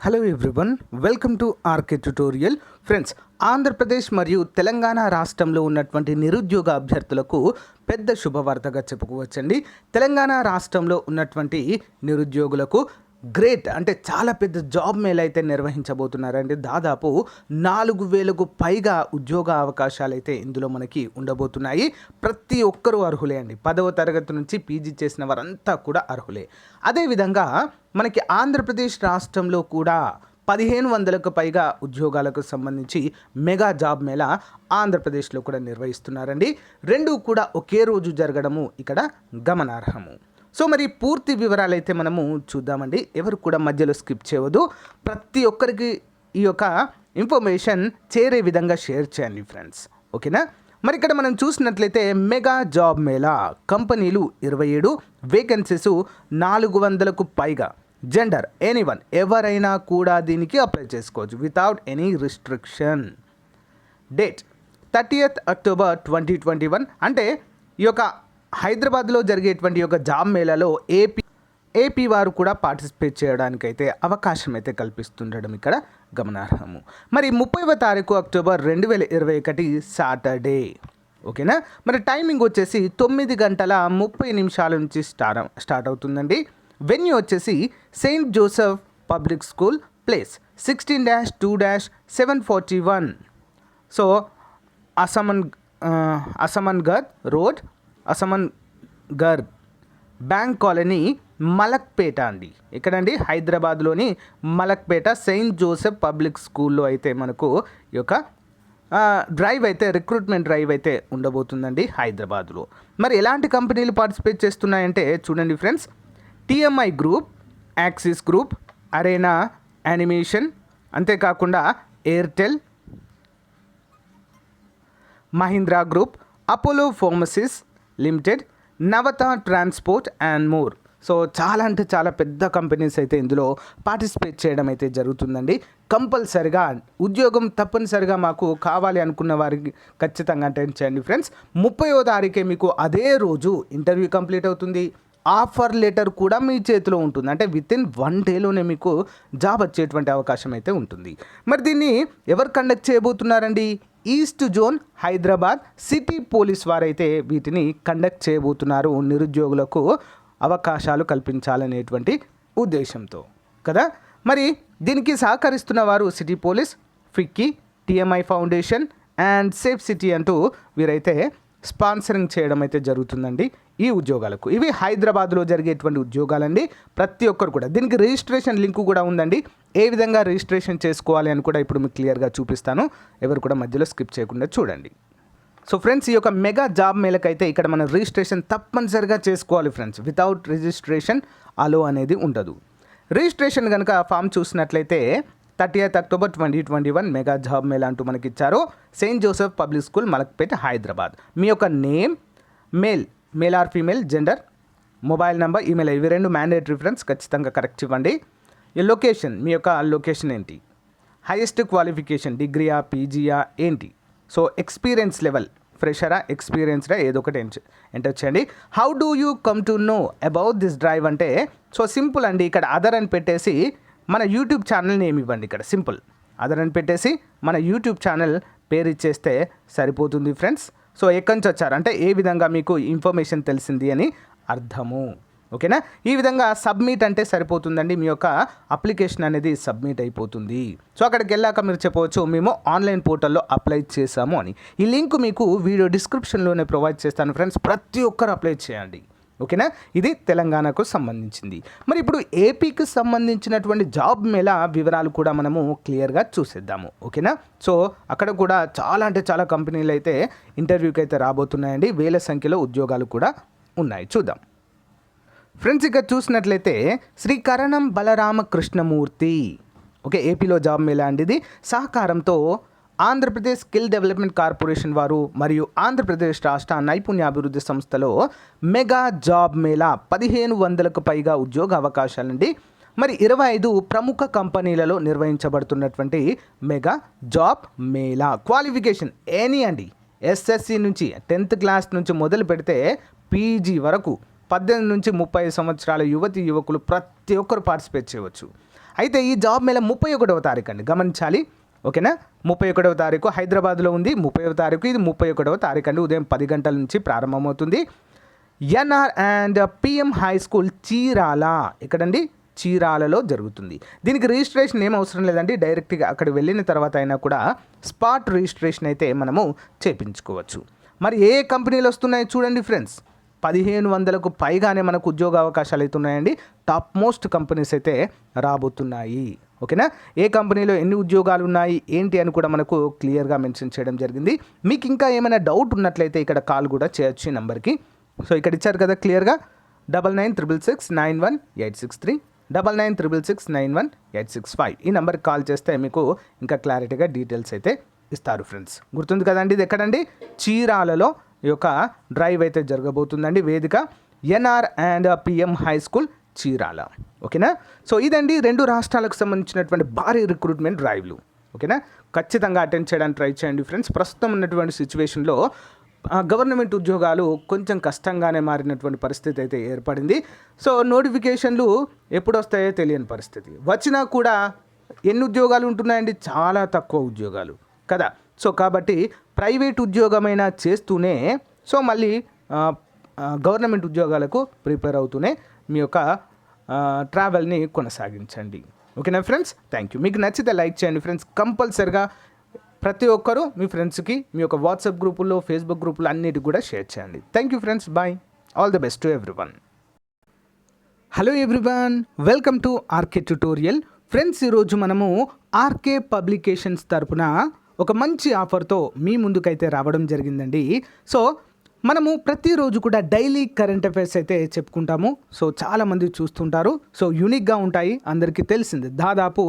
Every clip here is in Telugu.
Hello everyone, welcome to RK tutorial. Friends, Andhra Pradesh మరియు తెలంగాణ రాష్ట్రంలో ఉన్నటువంటి నిరుద్యోగ అభ్యర్థులకు పెద్ద శుభవార్తగా చెప్పుకోవచ్చండి. తెలంగాణ రాష్ట్రంలో ఉన్నటువంటి నిరుద్యోగులకు గ్రేట్ అంటే చాలా పెద్ద జాబ్ మేళ అయితే నిర్వహించబోతున్నారండి. దాదాపు 4,000కు పైగా ఉద్యోగ అవకాశాలు అయితే ఇందులో మనకి ఉండబోతున్నాయి. ప్రతి ఒక్కరూ అర్హులే అండి. 10వ తరగతి నుంచి పీజీ చేసిన వారంతా కూడా అర్హులే. అదేవిధంగా మనకి ఆంధ్రప్రదేశ్ రాష్ట్రంలో కూడా 1,500కు పైగా ఉద్యోగాలకు సంబంధించి మెగా జాబ్ మేళా ఆంధ్రప్రదేశ్లో కూడా నిర్వహిస్తున్నారండి. రెండూ కూడా ఒకే రోజు జరగడము ఇక్కడ గమనార్హము. సో మరి పూర్తి వివరాలు అయితే మనము చూద్దామండి. ఎవరు కూడా మధ్యలో స్కిప్ చేయవద్దు. ప్రతి ఒక్కరికి ఈ యొక్క ఇన్ఫర్మేషన్ చేరే విధంగా షేర్ చేయండి ఫ్రెండ్స్, ఓకేనా. మరి ఇక్కడ మనం చూసినట్లయితే మెగా జాబ్ మేళా కంపెనీలు 27, వేకెన్సీస్ 400కు పైగా. జెండర్ ఎనీవన్, ఎవరైనా కూడా దీనికి అప్లై చేసుకోవచ్చు without any restriction. Date 30th October 2021. అంటే ఈ యొక్క హైదరాబాద్లో జరిగేటువంటి యొక్క జాబ్ మేళాలో ఏపీ వారు కూడా పార్టిసిపేట్ చేయడానికైతే అవకాశం అయితే కల్పిస్తుండడం ఇక్కడ గమనార్హము. మరి 30వ తారీఖు అక్టోబర్ 2021 సాటర్డే, ఓకేనా. మరి టైమింగ్ వచ్చేసి 9 గంటల 30 నిమిషాల నుంచి స్టార్ట్ అవుతుందండి. వెన్యూ వచ్చేసి Saint Joseph Public School, place 16-2-741. So Asmangadh road, Asmangadh bank colony, Malakpet అండి. ఎక్కడండి? హైదరాబాద్లోని మలక్పేట సెయింట్ జోసెఫ్ పబ్లిక్ స్కూల్లో అయితే మనకు ఈ యొక్క డ్రైవ్ అయితే రిక్రూట్మెంట్ డ్రైవ్ అయితే ఉండబోతుందండి హైదరాబాద్లో. మరి ఎలాంటి కంపెనీలు పార్టిసిపేట్ చేస్తున్నాయంటే చూడండి friends, TMI group, Axis group, Arena Animation, అంతేకాకుండా Airtel, Mahindra group, Apollo Pharmacies Limited, Navata transport and more. So చాలా అంటే చాలా పెద్ద కంపెనీస్ అయితే ఇందులో పార్టిసిపేట్ చేయడం అయితే జరుగుతుందండి. కంపల్సరిగా ఉద్యోగం తప్పనిసరిగా మాకు కావాలి అనుకున్న వారికి ఖచ్చితంగా అటెండ్ చేయండి ఫ్రెండ్స్. 30వ తారీఖే మీకు అదే రోజు ఇంటర్వ్యూ కంప్లీట్ అవుతుంది. ఆఫర్ లెటర్ కూడా మీ చేతిలో ఉంటుంది. అంటే వితిన్ 1 డేలోనే మీకు జాబ్ వచ్చేటువంటి అవకాశం అయితే ఉంటుంది. మరి దీన్ని ఎవరు కండక్ట్ చేయబోతున్నారండి? East zone Hyderabad city police వారైతే వీటిని కండక్ట్ చేయబోతున్నారు, నిరుద్యోగులకు అవకాశాలు కల్పించాలనేటువంటి ఉద్దేశంతో కదా. మరి దీనికి సహకరిస్తున్న వారు city police, FICCI, TMI foundation and safe city అంటూ వీరైతే స్పాన్సరింగ్ చేయడం అయితే జరుగుతుందండి ఈ ఉద్యోగాలకు. ఇవి హైదరాబాద్లో జరిగేటువంటి ఉద్యోగాలండి. ప్రతి ఒక్కరు కూడా దీనికి రిజిస్ట్రేషన్ లింక్ కూడా ఉందండి. ఏ విధంగా రిజిస్ట్రేషన్ చేసుకోవాలి అని కూడా ఇప్పుడు మీకు క్లియర్గా చూపిస్తాను. ఎవరు కూడా మధ్యలో స్కిప్ చేయకుండా చూడండి. సో ఫ్రెండ్స్, ఈ యొక్క మెగా జాబ్ మేళకైతే ఇక్కడ మనం రిజిస్ట్రేషన్ తప్పనిసరిగా చేసుకోవాలి ఫ్రెండ్స్. వితౌట్ రిజిస్ట్రేషన్ అలో అనేది ఉండదు. రిజిస్ట్రేషన్ కనుక ఫామ్ చూసినట్లయితే 30th October 2021 mega job Mela అంటూ మనకి ఇచ్చారు. Saint Joseph Public School, Malakpet, Hyderabad. మీ యొక్క name, male or female, gender, mobile number, email ఇవి 2 మ్యాండేటరీ ఫ్రెండ్స్, ఖచ్చితంగా కరెక్ట్ ఇవ్వండి. ఈ లొకేషన్, మీ యొక్క లొకేషన్ ఏంటి, హైయెస్ట్ క్వాలిఫికేషన్ డిగ్రీయా పీజీయా ఏంటి, సో ఎక్స్పీరియన్స్ లెవెల్ ఫ్రెషరా ఎక్స్పీరియన్స్డా ఏదో ఒకటి ఎంటర్ చేయండి. How do you come to know about this drive అంటే సో సింపుల్ అండి. ఇక్కడ అదర్ అని పెట్టేసి మన యూట్యూబ్ ఛానల్ నేమ్ ఇవ్వండి. ఇక్కడ సింపుల్ అదర్ అని పెట్టేసి మన యూట్యూబ్ ఛానల్ పేరు ఇచ్చేస్తే సరిపోతుంది ఫ్రెండ్స్. సో ఎక్కడి నుంచి వచ్చారు అంటే ఏ విధంగా మీకు ఇన్ఫర్మేషన్ తెలిసింది అని అర్థము, ఓకేనా. ఈ విధంగా సబ్మిట్ అంటే సరిపోతుందండి. మీ యొక్క అప్లికేషన్ అనేది సబ్మిట్ అయిపోతుంది. సో అక్కడికి వెళ్ళాక మీరు చెప్పవచ్చు మేము ఆన్లైన్ పోర్టల్లో అప్లై చేసాము అని. ఈ లింక్ మీకు వీడియో డిస్క్రిప్షన్లోనే ప్రొవైడ్ చేస్తాను ఫ్రెండ్స్. ప్రతి ఒక్కరు అప్లై చేయండి, ఓకేనా. ఇది తెలంగాణకు సంబంధించింది. మరి ఇప్పుడు ఏపీకి సంబంధించినటువంటి జాబ్ మేళా వివరాలు కూడా మనము క్లియర్గా చూసేద్దాము, ఓకేనా. సో అక్కడ కూడా చాలా అంటే చాలా కంపెనీలు అయితే ఇంటర్వ్యూకి అయితే రాబోతున్నాయండి. వేల సంఖ్యలో ఉద్యోగాలు కూడా ఉన్నాయి. చూద్దాం ఫ్రెండ్స్. ఇక చూసినట్లయితే శ్రీ కరణం బలరామకృష్ణమూర్తి, ఓకే, ఏపీలో జాబ్ మేళా అండి. ఇది సహకారంతో ఆంధ్రప్రదేశ్ స్కిల్ డెవలప్మెంట్ కార్పొరేషన్ వారు మరియు ఆంధ్రప్రదేశ్ రాష్ట్ర నైపుణ్యాభివృద్ధి సంస్థలో మెగా జాబ్ మేళా 1,500కు పైగా ఉద్యోగ అవకాశాలండి. మరి 25 ప్రముఖ కంపెనీలలో నిర్వహించబడుతున్నటువంటి mega job mela. Qualification any అండి, ఎస్ఎస్సి నుంచి 10th క్లాస్ నుంచి మొదలు పెడితే పీజీ వరకు 18 నుంచి 30 సంవత్సరాల యువతి యువకులు ప్రతి ఒక్కరు పార్టిసిపేట్ చేయవచ్చు. అయితే ఈ జాబ్ మేళ 31వ తారీఖు అండి, గమనించాలి. ఓకేనా, 31వ తారీఖు హైదరాబాద్లో ఉంది. 30వ తారీఖు, ఇది 31వ తారీఖు అండి, ఉదయం 10 గంటల నుంచి ప్రారంభమవుతుంది. NR and PM high school Chirala, ఎక్కడండి, చీరాలలో జరుగుతుంది. దీనికి రిజిస్ట్రేషన్ ఏం అవసరం లేదండి, డైరెక్ట్గా అక్కడ వెళ్ళిన తర్వాత అయినా కూడా స్పాట్ రిజిస్ట్రేషన్ అయితే మనము చేయించుకోవచ్చు. మరి ఏ కంపెనీలు వస్తున్నాయి చూడండి ఫ్రెండ్స్, 1500కు పైగానే మనకు ఉద్యోగ అవకాశాలు అయితే ఉన్నాయండి. టాప్ మోస్ట్ కంపెనీస్ అయితే రాబోతున్నాయి. ఓకేనా, ఏ కంపెనీలో ఎన్ని ఉద్యోగాలు ఉన్నాయి ఏంటి అని కూడా మనకు క్లియర్గా మెన్షన్ చేయడం జరిగింది. మీకు ఇంకా ఏమైనా డౌట్ ఉన్నట్లయితే ఇక్కడ కాల్ కూడా చేయొచ్చు ఈ నెంబర్కి. సో ఇక్కడ ఇచ్చారు కదా క్లియర్గా, 9966918863, 9966918865. ఈ నెంబర్కి కాల్ చేస్తే మీకు ఇంకా క్లారిటీగా డీటెయిల్స్ అయితే ఇస్తారు ఫ్రెండ్స్. గుర్తుంది కదండి, ఇది ఎక్కడండి, చీరాలలో ఈ యొక్క డ్రైవ్ అయితే జరగబోతుందండి. వేదిక NR and PM high school Chirala. ఓకేనా, సో ఇదండి 2 రాష్ట్రాలకు సంబంధించినటువంటి భారీ రిక్రూట్మెంట్ డ్రైవ్లు. ఓకేనా, ఖచ్చితంగా అటెండ్ చేయడానికి ట్రై చేయండి ఫ్రెండ్స్. ప్రస్తుతం ఉన్నటువంటి సిచ్యువేషన్లో గవర్నమెంట్ ఉద్యోగాలు కొంచెం కష్టంగానే మారినటువంటి పరిస్థితి అయితే ఏర్పడింది. సో నోటిఫికేషన్లు ఎప్పుడు వస్తాయో తెలియని పరిస్థితి, వచ్చినా కూడా ఎన్ని ఉద్యోగాలు ఉంటున్నాయండి, చాలా తక్కువ ఉద్యోగాలు కదా. సో కాబట్టి ప్రైవేట్ ఉద్యోగమైనా చేస్తూనే సో మళ్ళీ గవర్నమెంట్ ఉద్యోగాలకు ప్రిపేర్ అవుతూనే మీ యొక్క ట్రావెల్ని కొనసాగించండి. ఓకేనా ఫ్రెండ్స్, థ్యాంక్ యూ. మీకు నచ్చితే లైక్ చేయండి ఫ్రెండ్స్. కంపల్సరిగా ప్రతి ఒక్కరూ మీ ఫ్రెండ్స్కి మీ యొక్క వాట్సాప్ గ్రూపుల్లో, ఫేస్బుక్ గ్రూపుల్లో అన్నిటికి కూడా షేర్ చేయండి. Thank you friends, bye, all the best to everyone. Hello everyone, welcome to RK tutorial. Friends, ఈరోజు మనము ఆర్కే పబ్లికేషన్స్ తరపున ఒక మంచి ఆఫర్తో మీ ముందుకైతే రావడం జరిగిందండి. సో మనము ప్రతిరోజు కూడా డైలీ కరెంట్ అఫైర్స్ అయితే చెప్పుకుంటాము. సో చాలామంది చూస్తుంటారు. సో యూనిక్గా ఉంటాయి, అందరికీ తెలిసింది. దాదాపు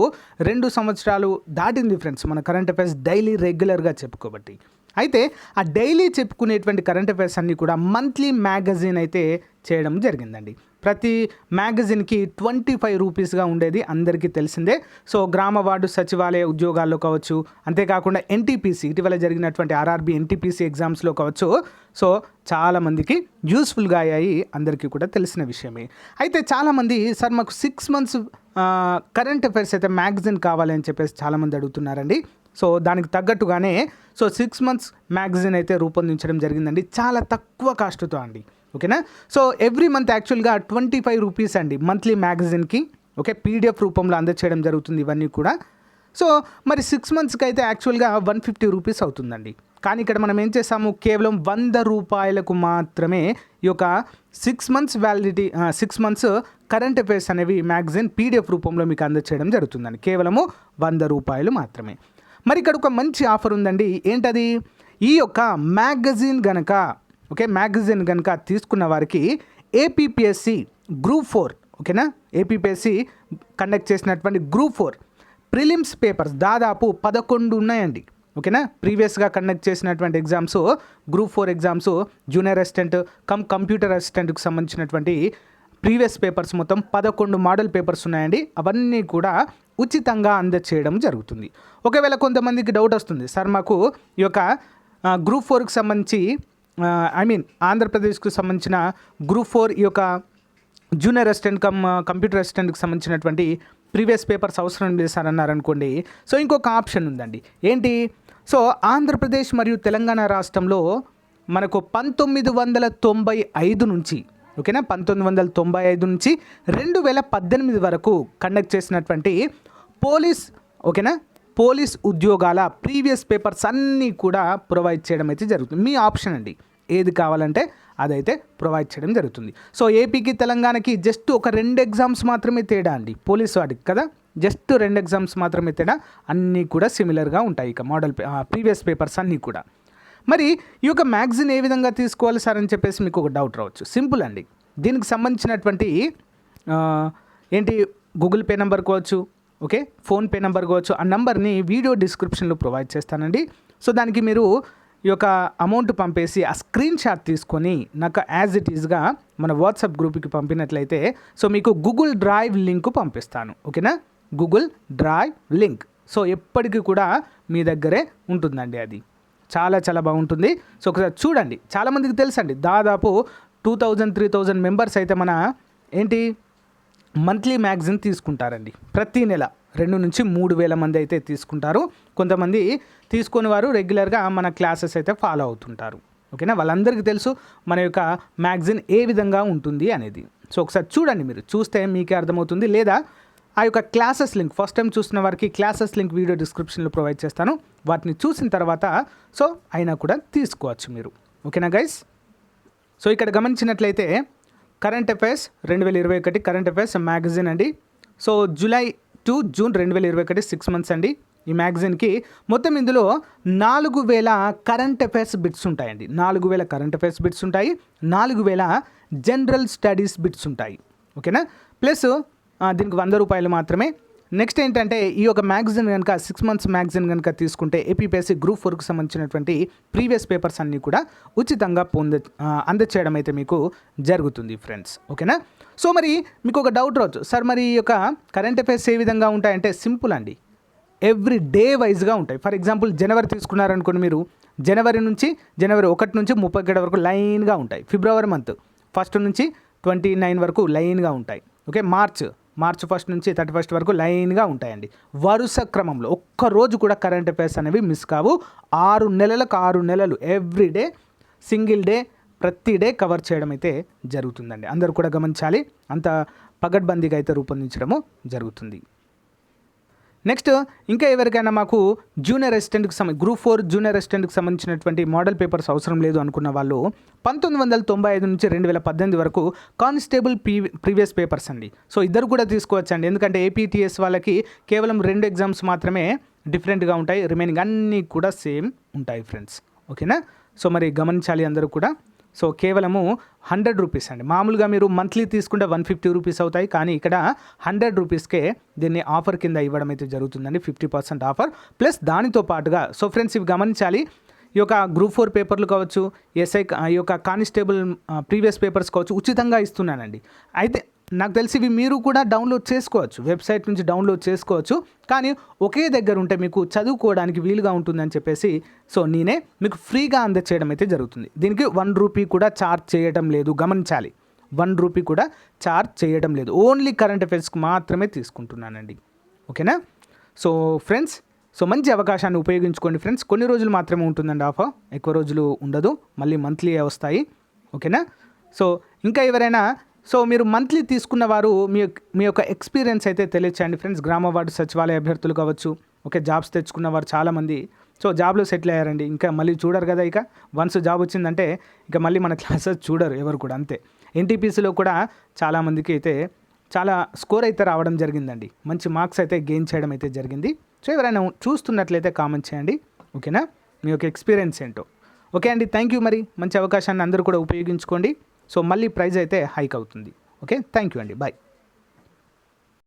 2 సంవత్సరాలు దాటింది ఫ్రెండ్స్ మన కరెంట్ అఫైర్స్ డైలీ రెగ్యులర్గా చెప్పుకోబట్టి. అయితే ఆ డైలీ చెప్పుకునేటువంటి కరెంట్ అఫైర్స్ అన్నీ కూడా మంత్లీ మ్యాగజైన్ అయితే చేయడం జరిగిందండి. ప్రతి మ్యాగజైన్కి 25 రూపీస్గా ఉండేది, అందరికీ తెలిసిందే. సో గ్రామ వార్డు సచివాలయ ఉద్యోగాల్లో కావచ్చు, అంతేకాకుండా ఎన్టీపీసీ ఇటీవల జరిగినటువంటి ఆర్ఆర్బీ ఎన్టీపీసీ ఎగ్జామ్స్లో కావచ్చు. సో చాలామందికి యూస్ఫుల్గా అయ్యాయి, అందరికీ కూడా తెలిసిన విషయమే. అయితే చాలామంది సార్ మాకు 6 months కరెంట్ అఫైర్స్ అయితే మ్యాగజైన్ కావాలి అని చెప్పేసి చాలామంది అడుగుతున్నారండి. సో దానికి తగ్గట్టుగానే 6 months మ్యాగజైన్ అయితే రూపొందించడం జరిగిందండి, చాలా తక్కువ కాస్ట్తో అండి. ఓకేనా, సో ఎవ్రీ మంత్ యాక్చువల్గా 25 రూపీస్ అండి మంత్లీ మ్యాగజైన్కి. ఓకే, పీడిఎఫ్ రూపంలో అందచేయడం జరుగుతుంది ఇవన్నీ కూడా. సో మరి 6 monthsకి అయితే యాక్చువల్గా 150 రూపీస్ అవుతుందండి. కానీ ఇక్కడ మనం ఏం చేసాము, కేవలం 100 రూపాయలకు మాత్రమే ఈ యొక్క 6 months validity, 6 months current affairs అనేవి మ్యాగజైన్ పీడిఎఫ్ రూపంలో మీకు అందచేయడం జరుగుతుందండి. కేవలము 100 రూపాయలు మాత్రమే. మరి ఇక్కడ ఒక మంచి ఆఫర్ ఉందండి. ఏంటది, ఈ యొక్క మ్యాగజైన్ గనక తీసుకున్న వారికి ఏపీపీఎస్సి గ్రూప్ 4, ఓకేనా, ఏపీపీఎస్సి కండక్ట్ చేసినటువంటి గ్రూప్ 4 ప్రిలిమ్స్ పేపర్స్ దాదాపు 11 ఉన్నాయండి. ఓకేనా, ప్రీవియస్గా కండక్ట్ చేసినటువంటి exams, group 4 exams, junior assistant computer అసిస్టెంట్కి సంబంధించినటువంటి ప్రీవియస్ పేపర్స్ మొత్తం 11 మోడల్ పేపర్స్ ఉన్నాయండి. అవన్నీ కూడా ఉచితంగా అందచేయడం జరుగుతుంది. ఒకవేళ కొంతమందికి డౌట్ వస్తుంది, సార్ మాకు ఈ యొక్క గ్రూప్ 4కి సంబంధించి ఆంధ్రప్రదేశ్కి సంబంధించిన గ్రూప్ 4 ఈ యొక్క జూనియర్ అసిస్టెంట్ కంప్యూటర్ అసిస్టెంట్కి సంబంధించినటువంటి ప్రీవియస్ పేపర్స్ అవసరం లేదు సార్ అన్నారనుకోండి. సో ఇంకొక ఆప్షన్ ఉందండి. ఏంటి, సో ఆంధ్రప్రదేశ్ మరియు తెలంగాణ రాష్ట్రంలో మనకు 1995 నుంచి, ఓకేనా, 1995 నుంచి 2018 వరకు కండక్ట్ చేసినటువంటి పోలీస్ ఉద్యోగాల ప్రీవియస్ పేపర్స్ అన్నీ కూడా ప్రొవైడ్ చేయడం అయితే జరుగుతుంది. మీ ఆప్షన్ అండి, ఏది కావాలంటే అదైతే ప్రొవైడ్ చేయడం జరుగుతుంది. సో ఏపీకి తెలంగాణకి జస్ట్ ఒక 2 ఎగ్జామ్స్ మాత్రమే తేడా అండి, పోలీస్ వాడికి కదా, జస్ట్ 2 ఎగ్జామ్స్ మాత్రమే తేడా, అన్నీ కూడా సిమిలర్గా ఉంటాయి ఇక మోడల్ ప్రీవియస్ పేపర్స్ అన్నీ కూడా. మరి ఈ యొక్క మ్యాగజైన్ ఏ విధంగా తీసుకోవాలి సార్ అని చెప్పేసి మీకు ఒక డౌట్ రావచ్చు. సింపుల్ అండి, దీనికి సంబంధించినటువంటి గూగుల్ పే నెంబర్ కావచ్చు, ఓకే, ఫోన్పే నెంబర్ కావచ్చు, ఆ నెంబర్ని వీడియో డిస్క్రిప్షన్లో ప్రొవైడ్ చేస్తానండి. సో దానికి మీరు ఈ యొక్క అమౌంట్ పంపేసి ఆ స్క్రీన్ షాట్ తీసుకొని నాకు యాజ్ ఇట్ ఈజ్గా మన వాట్సాప్ గ్రూప్కి పంపినట్లయితే సో మీకు గూగుల్ డ్రైవ్ లింక్ పంపిస్తాను. ఓకేనా, గూగుల్ డ్రైవ్ లింక్. సో ఎప్పటికీ కూడా మీ దగ్గరే ఉంటుందండి, అది చాలా చాలా బాగుంటుంది. సో ఒకసారి చూడండి, చాలామందికి తెలుసండి, దాదాపు 2000-3000 మెంబర్స్ అయితే మన మంత్లీ మ్యాగజిన్ తీసుకుంటారండి. ప్రతి నెల 2,000-3,000 మంది అయితే తీసుకుంటారు. కొంతమంది తీసుకొని వారు రెగ్యులర్గా మన క్లాసెస్ అయితే ఫాలో అవుతుంటారు. ఓకేనా, వాళ్ళందరికీ తెలుసు మన యొక్క మ్యాగజిన్ ఏ విధంగా ఉంటుంది అనేది. సో ఒకసారి చూడండి, మీరు చూస్తే మీకే అర్థమవుతుంది. లేదా ఆ యొక్క క్లాసెస్ లింక్ ఫస్ట్ టైం చూసిన వారికి క్లాసెస్ లింక్ వీడియో డిస్క్రిప్షన్లో ప్రొవైడ్ చేస్తాను. వాటిని చూసిన తర్వాత సో అయినా కూడా తీసుకోవచ్చు మీరు. ఓకేనా గైస్. సో ఇక్కడ గమనించినట్లయితే current affairs 2021 current affairs magazine అండి. So July to June 2021 6 months అండి. ఈ మ్యాగజైన్కి మొత్తం ఇందులో 4,000 కరెంట్ అఫైర్స్ బిట్స్ ఉంటాయండి. 4,000 కరెంట్ అఫైర్స్ బిట్స్ ఉంటాయి, 4,000 జనరల్ స్టడీస్ బిట్స్ ఉంటాయి. ఓకేనా, ప్లస్ దీనికి 100 రూపాయలు మాత్రమే. నెక్స్ట్ ఏంటంటే ఈ యొక్క మ్యాగజైన్ కనుక 6 మంత్స్ మ్యాగజైన్ కనుక తీసుకుంటే ఏపీపీఎస్సీ గ్రూప్ 4కి సంబంధించినటువంటి ప్రీవియస్ పేపర్స్ అన్నీ కూడా ఉచితంగా అందచేయడం అయితే మీకు జరుగుతుంది ఫ్రెండ్స్. ఓకేనా. సో మరి మీకు ఒక డౌట్ రావచ్చు, సార్ మరి ఈ యొక్క కరెంట్ అఫైర్స్ ఏ విధంగా ఉంటాయంటే సింపుల్ అండి, ఎవ్రీ డే వైజ్గా ఉంటాయి. ఫర్ ఎగ్జాంపుల్ జనవరి తీసుకున్నారనుకోండి, మీరు జనవరి 1 నుంచి 31 వరకు లైన్గా ఉంటాయి. ఫిబ్రవరి మంత్ 1 నుంచి 29 వరకు లైన్గా ఉంటాయి. ఓకే, మార్చ్ 1 నుంచి 31 వరకు లైన్గా ఉంటాయండి. వరుస క్రమంలో ఒక్కరోజు కూడా కరెంట్ అఫైర్స్ అనేవి మిస్ కావు. 6 నెలలకు 6 నెలలు ఎవ్రీ డే సింగిల్ డే ప్రతి డే కవర్ చేయడం అయితే జరుగుతుందండి. అందరూ కూడా గమనించాలి, అంత పగడ్బందీగా అయితే రూపొందించడము జరుగుతుంది. నెక్స్ట్ ఇంకా ఎవరికైనా మాకు జూనియర్ అసిస్టెంట్కి గ్రూప్ 4 జూనియర్ అసిస్టెంట్కి సంబంధించినటువంటి మోడల్ పేపర్స్ అవసరం లేదు అనుకున్న వాళ్ళు 1995 నుంచి 2018 వరకు కానిస్టేబుల్ ప్రీవియస్ పేపర్స్ అండి. సో ఇద్దరు కూడా తీసుకోవచ్చండి, ఎందుకంటే ఏపీటీఎస్ వాళ్ళకి కేవలం 2 ఎగ్జామ్స్ మాత్రమే డిఫరెంట్గా ఉంటాయి, రిమైనింగ్ అన్నీ కూడా సేమ్ ఉంటాయి ఫ్రెండ్స్. ఓకేనా. సో మరి గమనించాలి అందరూ కూడా. సో కేవలము 100 రూపీస్ అండి. మామూలుగా మీరు మంత్లీ తీసుకుంటే 150 రూపీస్ అవుతాయి, కానీ ఇక్కడ 100 రూపీస్కే దీన్ని ఆఫర్ కింద ఇవ్వడం అయితే జరుగుతుందండి. 50% ఆఫర్ ప్లస్ దానితో పాటుగా. సో ఫ్రెండ్స్ ఇవి గమనించాలి, ఈ యొక్క గ్రూప్ 4 పేపర్లు కావచ్చు, ఎస్ఐ ఈ యొక్క కానిస్టేబుల్ ప్రీవియస్ పేపర్స్ కావచ్చు ఉచితంగా ఇస్తున్నానండి. అయితే నాకు తెలిసి ఇవి మీరు కూడా డౌన్లోడ్ చేసుకోవచ్చు, వెబ్సైట్ నుంచి డౌన్లోడ్ చేసుకోవచ్చు, కానీ ఒకే దగ్గర ఉంటే మీకు చదువుకోవడానికి వీలుగా ఉంటుందని చెప్పేసి సో నేనే మీకు ఫ్రీగా అందచేయడం అయితే జరుగుతుంది. దీనికి 1 రూపీ కూడా ఛార్జ్ చేయడం లేదు, గమనించాలి. 1 రూపీ కూడా ఛార్జ్ చేయడం లేదు, ఓన్లీ కరెంట్ అఫైర్స్కి మాత్రమే తీసుకుంటున్నానండి. ఓకేనా. సో ఫ్రెండ్స్, సో మంచి అవకాశాన్ని ఉపయోగించుకోండి ఫ్రెండ్స్. కొన్ని రోజులు మాత్రమే ఉంటుందండి ఆఫర్, ఎక్కువ రోజులు ఉండదు, మళ్ళీ మంత్లీ వస్తాయి. ఓకేనా. సో ఇంకా ఎవరైనా సో మీరు మంత్లీ తీసుకున్న వారు మీ యొక్క ఎక్స్పీరియన్స్ అయితే తెలియచేయండి ఫ్రెండ్స్. గ్రామ వార్డు సచివాలయ అభ్యర్థులు కావచ్చు, ఓకే, జాబ్స్ తెచ్చుకున్న వారు చాలామంది సో జాబ్లో సెటిల్ అయ్యారండి. ఇంకా మళ్ళీ చూడరు కదా, ఇక వన్స్ జాబ్ వచ్చిందంటే ఇక మళ్ళీ మన క్లాసెస్ చూడరు ఎవరు కూడా, అంతే. ఎన్టీపీసీలో కూడా చాలామందికి అయితే చాలా స్కోర్ అయితే రావడం జరిగిందండి, మంచి మార్క్స్ అయితే గెయిన్ చేయడం అయితే జరిగింది. సో ఎవరైనా చూస్తున్నట్లయితే కామెంట్ చేయండి. ఓకేనా, మీ యొక్క ఎక్స్పీరియన్స్ ఏంటో. ఓకే అండి, థ్యాంక్ యూ. మరి మంచి అవకాశాన్ని అందరూ కూడా ఉపయోగించుకోండి. సో మళ్ళీ ప్రైజ్ అయితే హైక్ అవుతుంది. ఓకే, థ్యాంక్ యూ అండి, బాయ్.